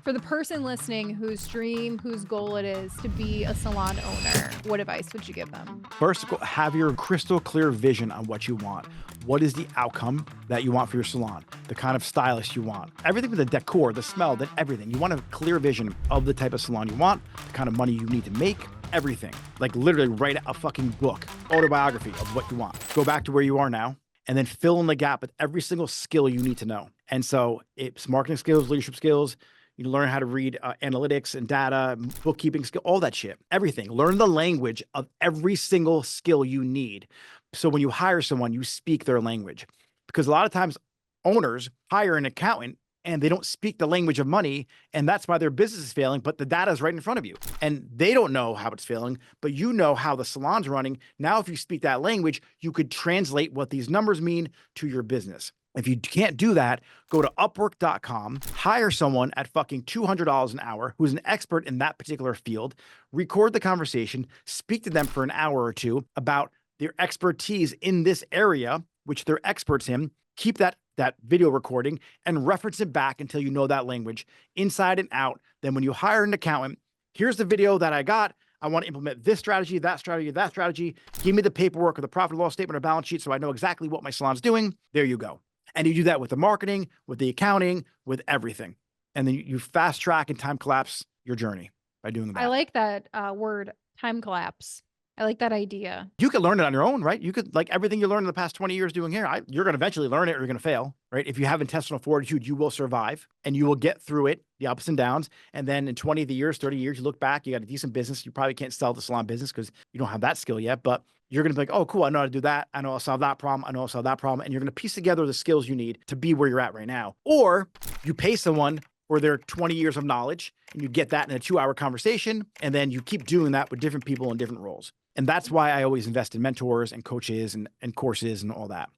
For the person listening whose dream, whose goal it is to be a salon owner, what advice would you give them? First, have your crystal clear vision on what you want. What is the outcome that you want for your salon? The kind of stylist you want. Everything with the decor, the smell, then everything. You want a clear vision of the type of salon you want, the kind of money you need to make, everything. Like literally write a fucking book, autobiography of what you want. Go back to where you are now and then fill in the gap with every single skill you need to know. And so it's marketing skills, leadership skills. You learn how to read analytics and data, bookkeeping skill, all that shit, everything. Learn the language of every single skill you need. So when you hire someone, you speak their language. Because a lot of times owners hire an accountant and they don't speak the language of money. And that's why their business is failing, but the data is right in front of you. And they don't know how it's failing, but you know how the salon's running. Now, if you speak that language, you could translate what these numbers mean to your business. If you can't do that, go to Upwork.com, hire someone at fucking $200 an hour who's an expert in that particular field, record the conversation, speak to them for an hour or two about their expertise in this area, which they're experts in, keep that video recording and reference it back until you know that language inside and out. Then when you hire an accountant, here's the video that I got. I want to implement this strategy, that strategy, that strategy. Give me the paperwork or the profit and loss statement or balance sheet so I know exactly what my salon's doing. There you go. And you do that with the marketing, with the accounting, with everything. And then you fast track and time collapse your journey by doing that. I like that word, time collapse. I like that idea. You could learn it on your own, right? You could, like everything you learned in the past 20 years doing here, you're going to eventually learn it or you're going to fail, right? If you have intestinal fortitude, you will survive and you will get through it, the ups and downs. And then in 20 years, 30 years, you look back, you got a decent business. You probably can't sell the salon business because you don't have that skill yet, but you're going to be like, oh, cool. I know how to do that. I know I'll solve that problem. I know I'll solve that problem. And you're going to piece together the skills you need to be where you're at right now. Or you pay someone for their 20 years of knowledge and you get that in a 2-hour conversation. And then you keep doing that with different people in different roles. And that's why I always invest in mentors and coaches and courses and all that.